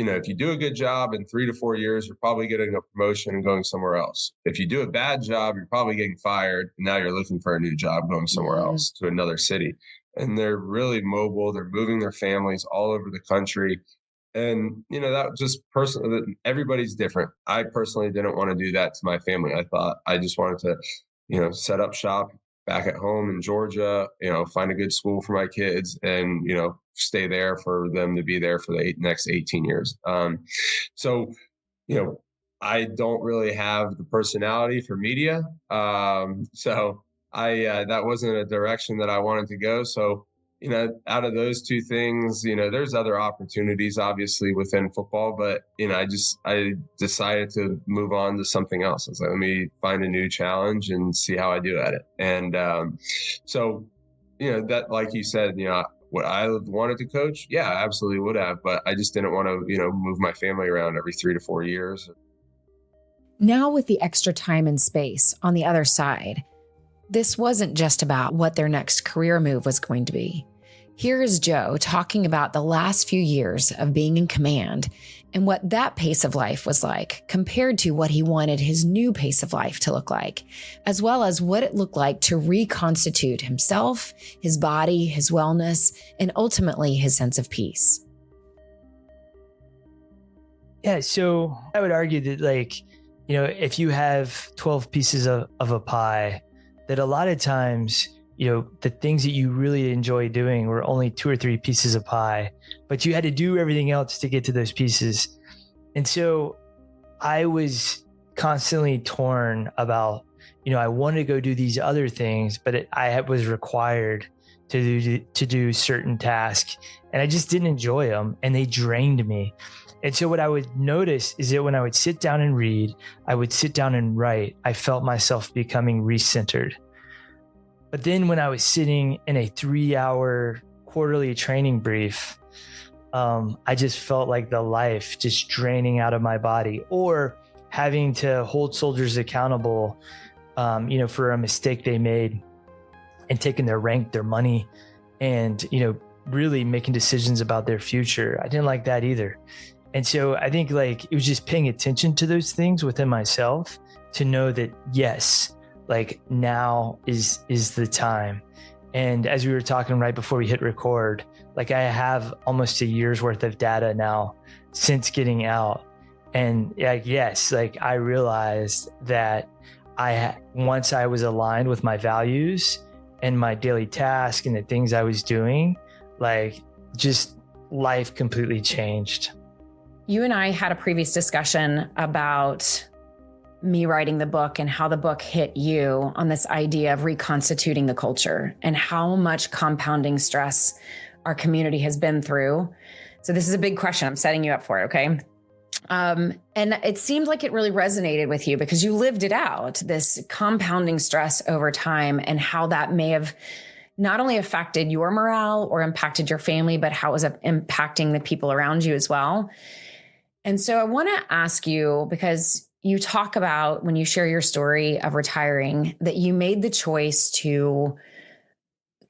if you do a good job in 3 to 4 years, you're probably getting a promotion and going somewhere else. If you do a bad job, you're probably getting fired. And now you're looking for a new job, going somewhere else to another city. And they're really mobile. They're moving their families all over the country. And, that just personally, everybody's different. I personally didn't want to do that to my family. I just wanted to, set up shop back at home in Georgia, find a good school for my kids and, stay there for them to be there for the next 18 years. So, I don't really have the personality for media. So that wasn't a direction that I wanted to go. So, out of those two things, there's other opportunities obviously within football, but, I decided to move on to something else. I was like, let me find a new challenge and see how I do at it. And so, that, like you said, would I have wanted to coach? Yeah, I absolutely would have, but I just didn't want to, move my family around every 3 to 4 years. Now with the extra time and space on the other side, this wasn't just about what their next career move was going to be. Here is Joe talking about the last few years of being in command and what that pace of life was like compared to what he wanted his new pace of life to look like, as well as what it looked like to reconstitute himself, his body, his wellness, and ultimately his sense of peace. Yeah, so I would argue that if you have 12 pieces of a pie, that a lot of times, the things that you really enjoy doing were only 2 or 3 pieces of pie, but you had to do everything else to get to those pieces. And so I was constantly torn about, I wanted to go do these other things, but I was required to do certain tasks, and I just didn't enjoy them, and they drained me. And so what I would notice is that when I would sit down and read, I would sit down and write, I felt myself becoming recentered. But then when I was sitting in a 3-hour quarterly training brief, I just felt like the life just draining out of my body, or having to hold soldiers accountable, for a mistake they made and taking their rank, their money, and, really making decisions about their future. I didn't like that either. And so I think it was just paying attention to those things within myself to know that, yes, now is the time. And as we were talking right before we hit record, I have almost a year's worth of data now since getting out. And yes, I realized that once I was aligned with my values and my daily task and the things I was doing, just life completely changed. You and I had a previous discussion about me writing the book and how the book hit you on this idea of reconstituting the culture and how much compounding stress our community has been through. So this is a big question. I'm setting you up for it. Okay. And it seemed like it really resonated with you because you lived it out, this compounding stress over time, and how that may have not only affected your morale or impacted your family, but how it was impacting the people around you as well. And so I want to ask you, because you talk about when you share your story of retiring, that you made the choice to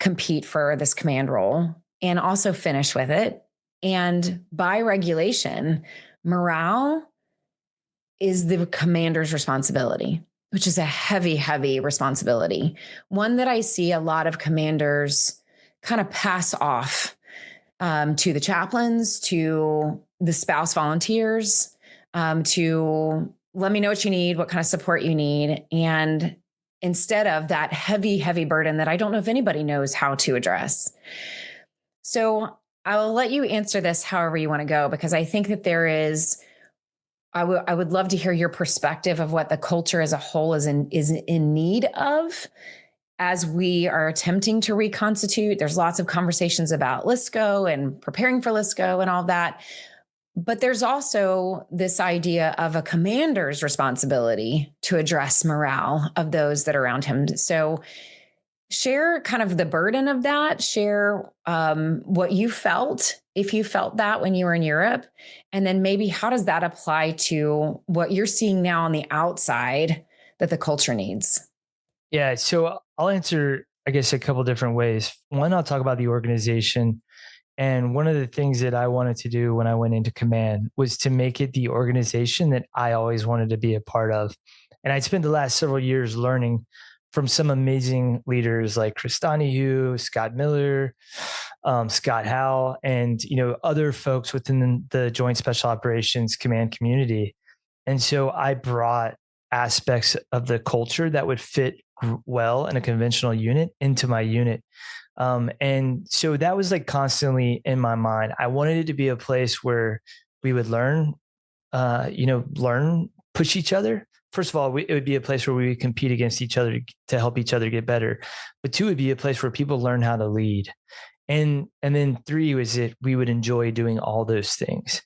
compete for this command role and also finish with it. And by regulation, morale is the commander's responsibility, which is a heavy, heavy responsibility. One that I see a lot of commanders kind of pass off to the chaplains, to the spouse volunteers, to let me know what you need, what kind of support you need. And instead of that heavy, heavy burden that I don't know if anybody knows how to address. So I will let you answer this however you want to go, because I think that there is, I would love to hear your perspective of what the culture as a whole is in need of as we are attempting to reconstitute. There's lots of conversations about LISCO and preparing for LISCO and all that. But there's also this idea of a commander's responsibility to address morale of those that are around him. So share kind of the burden of that, share what you felt, if you felt that when you were in Europe, and then maybe how does that apply to what you're seeing now on the outside that the culture needs? Yeah. So I'll answer, I guess, a couple different ways. One, I'll talk about the organization. And one of the things that I wanted to do when I went into command was to make it the organization that I always wanted to be a part of. And I spent the last several years learning from some amazing leaders like Christani Hu, Scott Miller, Scott Howe, and other folks within the Joint Special Operations Command community. And so I brought aspects of the culture that would fit well in a conventional unit into my unit. And so that was like constantly in my mind. I wanted it to be a place where we would learn, push each other. First of all, it would be a place where we would compete against each other to help each other get better. But two, it would be a place where people learn how to lead. And then three was that we would enjoy doing all those things.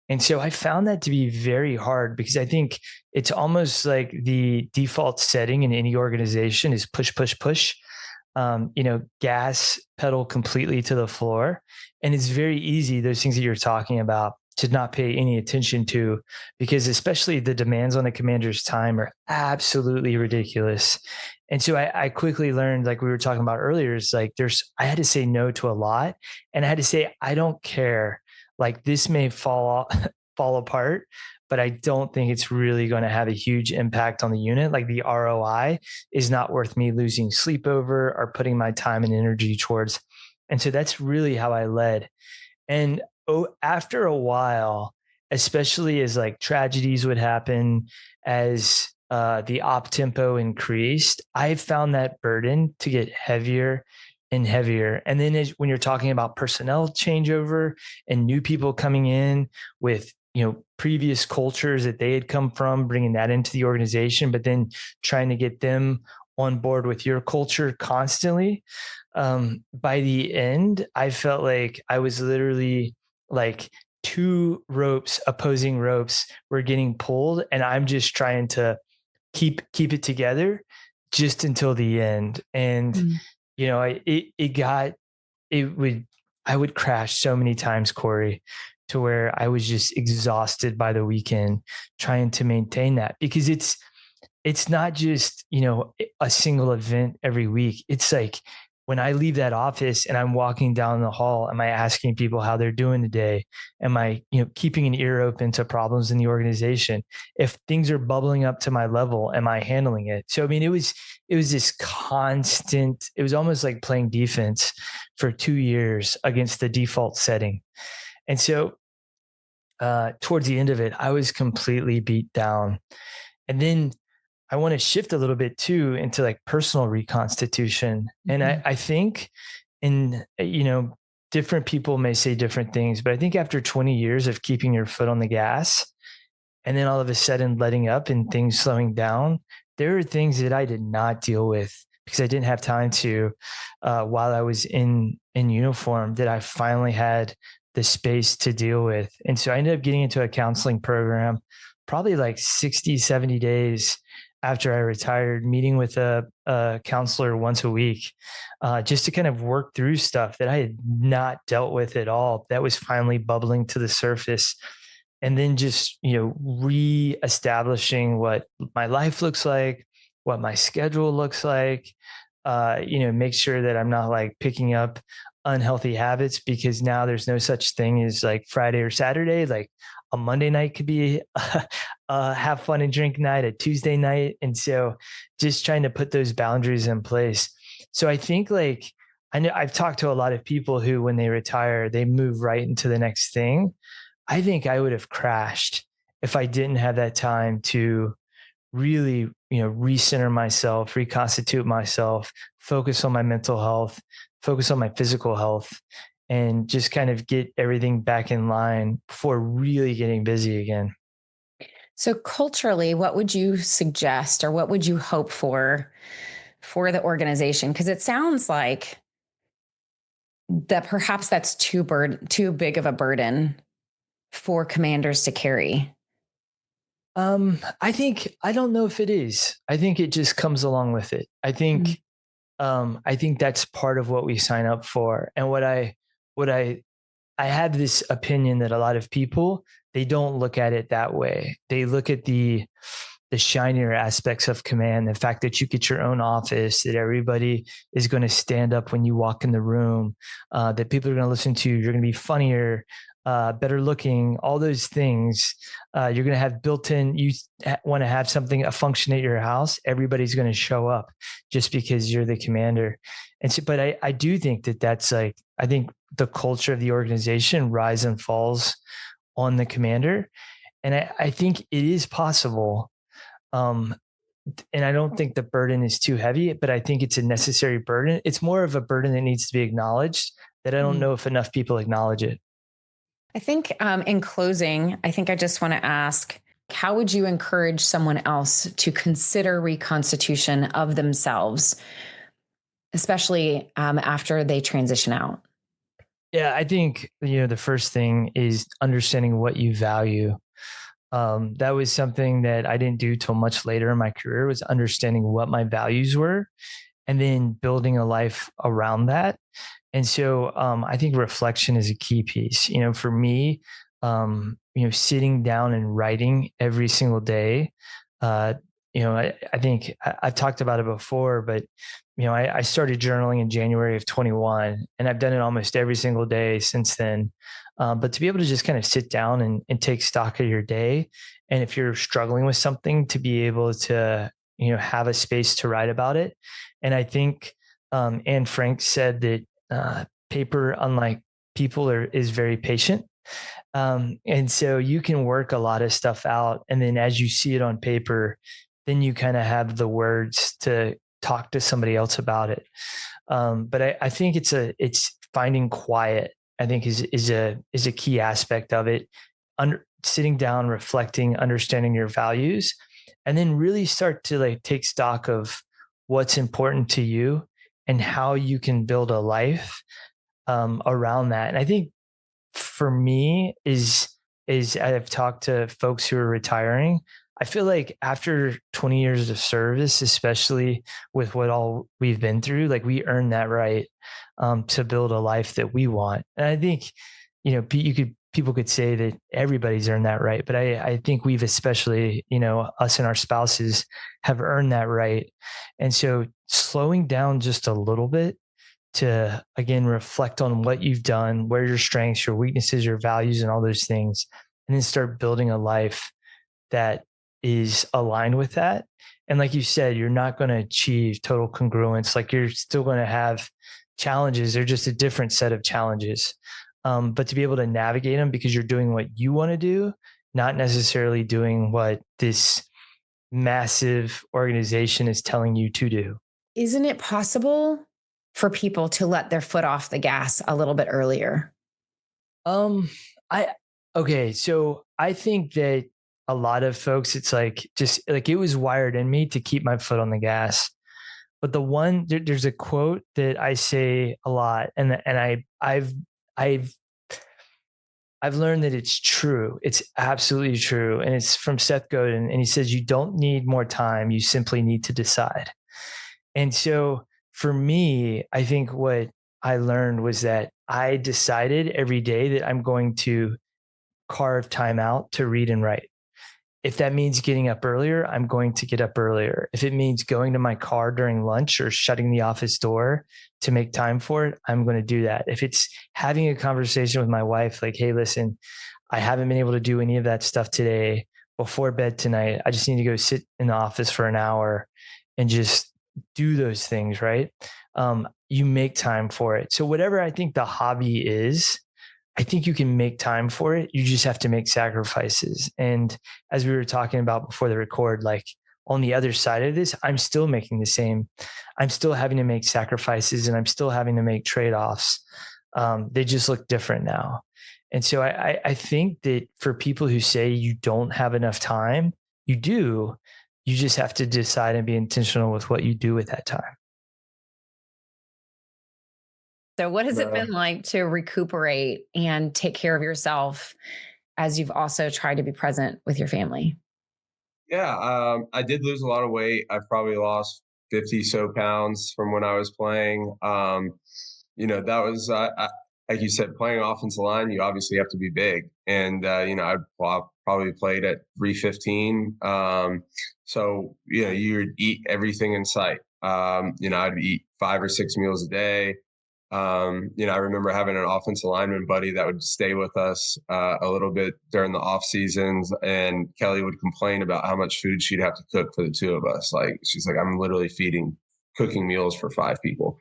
And so I found that to be very hard because I think it's almost like the default setting in any organization is push, push, push. Gas pedal completely to the floor. And it's very easy, those things that you're talking about, to not pay any attention to, because especially the demands on the commander's time are absolutely ridiculous. And so I quickly learned, like we were talking about earlier, is like I had to say no to a lot. And I had to say, I don't care. Like this may fall apart, but I don't think it's really going to have a huge impact on the unit. Like the ROI is not worth me losing sleep over or putting my time and energy towards. And so that's really how I led. And after a while, especially as like tragedies would happen, as the op tempo increased, I found that burden to get heavier and heavier. And then when you're talking about personnel changeover and new people coming in with previous cultures that they had come from, bringing that into the organization, but then trying to get them on board with your culture constantly. By the end, I felt like I was literally like two opposing ropes were getting pulled, and I'm just trying to keep it together just until the end. And I would crash so many times, Corie, to where I was just exhausted by the weekend trying to maintain that, because it's not just, a single event every week. It's like when I leave that office and I'm walking down the hall, am I asking people how they're doing today? Am I, keeping an ear open to problems in the organization? If things are bubbling up to my level, am I handling it? So, I mean, it was this constant, it was almost like playing defense for 2 years against the default setting. And so towards the end of it, I was completely beat down. And then I want to shift a little bit too into like personal reconstitution. And I think different people may say different things, but I think after 20 years of keeping your foot on the gas and then all of a sudden letting up and things slowing down, there are things that I did not deal with because I didn't have time to while I was in uniform, that I finally had the space to deal with. And so I ended up getting into a counseling program probably like 60, 70 days after I retired, meeting with a counselor once a week, just to kind of work through stuff that I had not dealt with at all. That was finally bubbling to the surface. And then just, reestablishing what my life looks like, what my schedule looks like, make sure that I'm not like picking up unhealthy habits, because now there's no such thing as like Friday or Saturday. Like a Monday night could be have fun and drink night, a Tuesday night. And so just trying to put those boundaries in place. So I think like, I know I've talked to a lot of people who, when they retire, they move right into the next thing. I think I would have crashed if I didn't have that time to really, recenter myself, reconstitute myself, focus on my mental health, focus on my physical health, and just kind of get everything back in line before really getting busy again. So culturally, what would you suggest, or what would you hope for the organization? Because it sounds like that perhaps that's too big of a burden for commanders to carry? I don't know if it is. I think it just comes along with it. I think that's part of what we sign up for. And what I have this opinion that a lot of people, they don't look at it that way. They look at the shinier aspects of command, the fact that you get your own office, that everybody is going to stand up when you walk in the room, that people are going to listen to you, you're going to be funnier, better looking, all those things. You're going to have built-in, you want to have something, a function at your house, everybody's going to show up just because you're the commander. And so, but I do think that that's like, I think the culture of the organization rise and falls on the commander. And I think it is possible. And I don't think the burden is too heavy, but I think it's a necessary burden. It's more of a burden that needs to be acknowledged, that I don't know if enough people acknowledge it. I think in closing, I think I just want to ask, how would you encourage someone else to consider reconstitution of themselves, especially after they transition out? Yeah, I think, the first thing is understanding what you value. That was something that I didn't do till much later in my career, was understanding what my values were and then building a life around that. And so I think reflection is a key piece. For me, sitting down and writing every single day. I think I've talked about it before, but I started journaling in January of 21, and I've done it almost every single day since then. But to be able to just kind of sit down and take stock of your day, and if you're struggling with something, to be able to have a space to write about it. And I think Anne Frank said that paper, unlike people, is very patient. And so you can work a lot of stuff out, and then as you see it on paper, then you kind of have the words to talk to somebody else about it. But I think it's finding quiet, I think is a key aspect of it. Sitting down, reflecting, understanding your values, and then really start to take stock of what's important to you and how you can build a life around that. And I think for me is I've talked to folks who are retiring. I feel like after 20 years of service, especially with what all we've been through, we earn that right to build a life that we want. And I think, people could say that everybody's earned that right, but I think we've especially, us and our spouses have earned that right. And so slowing down just a little bit to, again, reflect on what you've done, where your strengths, your weaknesses, your values, and all those things, and then start building a life that is aligned with that. And like you said, you're not going to achieve total congruence. You're still going to have challenges. They're just a different set of challenges. But to be able to navigate them because you're doing what you want to do, not necessarily doing what this massive organization is telling you to do. Isn't it possible for people to let their foot off the gas a little bit earlier? Okay. So I think that a lot of folks, it's it was wired in me to keep my foot on the gas. But there's a quote that I say a lot, and I've learned that it's true. It's absolutely true. And it's from Seth Godin. And he says, you don't need more time. You simply need to decide. And so for me, I think what I learned was that I decided every day that I'm going to carve time out to read and write. If that means getting up earlier, I'm going to get up earlier. If it means going to my car during lunch or shutting the office door to make time for it, I'm going to do that. If it's having a conversation with my wife, hey, listen, I haven't been able to do any of that stuff today before bed tonight. I just need to go sit in the office for an hour and just do those things, right? You make time for it. So whatever I think the hobby is, I think you can make time for it. You just have to make sacrifices. And as we were talking about before the record, on the other side of this, I'm still making the same. I'm still having to make sacrifices and I'm still having to make trade-offs. They just look different now. And so I think that for people who say you don't have enough time, you do. You just have to decide and be intentional with what you do with that time. So what has it been like to recuperate and take care of yourself as you've also tried to be present with your family? Yeah, I did lose a lot of weight. I've probably lost 50 so pounds from when I was playing. That was, like you said, playing offensive line, you obviously have to be big. And, I probably played at 315. You would eat everything in sight. I'd eat 5 or 6 meals a day. I remember having an offensive lineman buddy that would stay with us a little bit during the off seasons, and Kelly would complain about how much food she'd have to cook for the two of us. Like, she's like, I'm literally cooking meals for 5 people.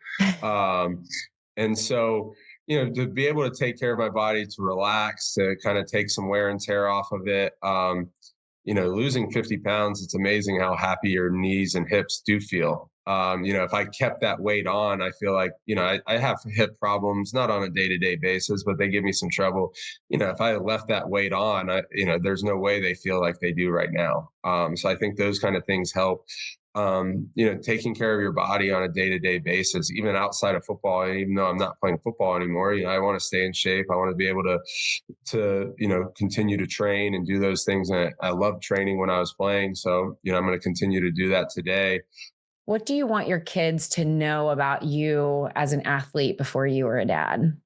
And so, to be able to take care of my body, to relax, to kind of take some wear and tear off of it, losing 50 pounds, it's amazing how happy your knees and hips do feel. If I kept that weight on, I feel like, I have hip problems, not on a day-to-day basis, but they give me some trouble. If I left that weight on, there's no way they feel like they do right now. So I think those kind of things help. Taking care of your body on a day-to-day basis, even outside of football. And even though I'm not playing football anymore, I want to stay in shape. I want to be able to continue to train and do those things. And I loved training when I was playing. So, I'm going to continue to do that today. What do you want your kids to know about you as an athlete before you were a dad?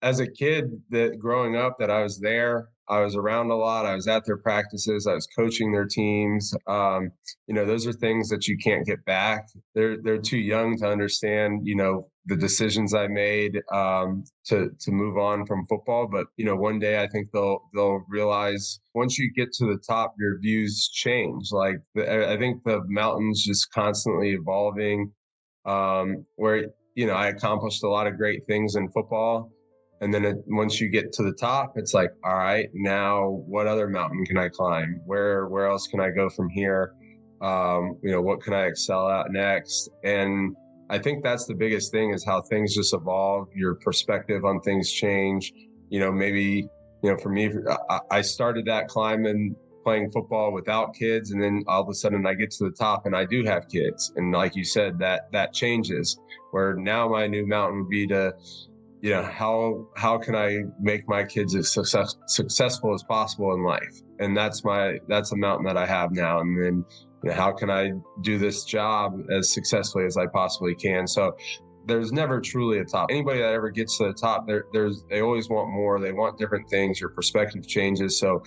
As a kid, that growing up, that I was there, I was around a lot. I was at their practices. I was coaching their teams. Those are things that you can't get back. They're too young to understand, the decisions I made to move on from football. But one day I think they'll realize once you get to the top, your views change. Like I think the mountain's just constantly evolving. Where I accomplished a lot of great things in football. And then once you get to the top, it's like, all right, now what other mountain can I climb? Where else can I go from here? What can I excel at next? And I think that's the biggest thing, is how things just evolve. Your perspective on things change. Maybe, for me, I started that climb and playing football without kids. And then all of a sudden I get to the top and I do have kids. And like you said, that changes, where now my new mountain would be to, how can I make my kids as successful as possible in life? And that's a mountain that I have now. And then, how can I do this job as successfully as I possibly can? So there's never truly a top. Anybody that ever gets to the top, they always want more. They want different things. Your perspective changes. So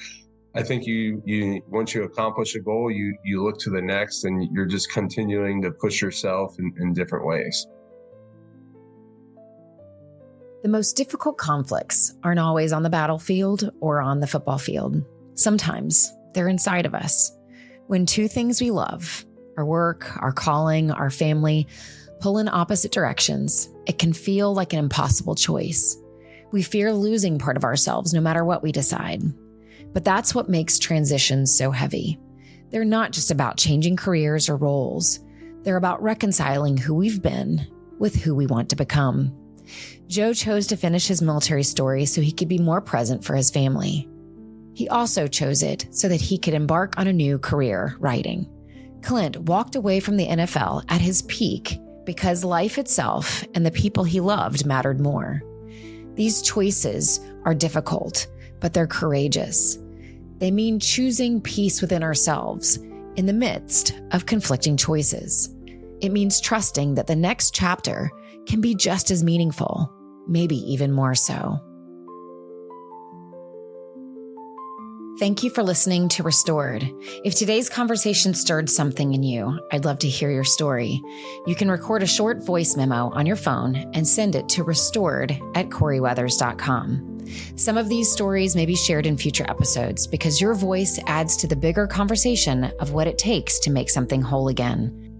I think you once you accomplish a goal, you look to the next, and you're just continuing to push yourself in different ways. The most difficult conflicts aren't always on the battlefield or on the football field. Sometimes they're inside of us. When two things we love, our work, our calling, our family, pull in opposite directions, it can feel like an impossible choice. We fear losing part of ourselves no matter what we decide. But that's what makes transitions so heavy. They're not just about changing careers or roles. They're about reconciling who we've been with who we want to become. Joe chose to finish his military story so he could be more present for his family. He also chose it so that he could embark on a new career, writing. Clint walked away from the NFL at his peak because life itself and the people he loved mattered more. These choices are difficult, but they're courageous. They mean choosing peace within ourselves in the midst of conflicting choices. It means trusting that the next chapter can be just as meaningful, maybe even more so. Thank you for listening to Restored. If today's conversation stirred something in you, I'd love to hear your story. You can record a short voice memo on your phone and send it to restored@CorieWeathers.com. Some of these stories may be shared in future episodes because your voice adds to the bigger conversation of what it takes to make something whole again.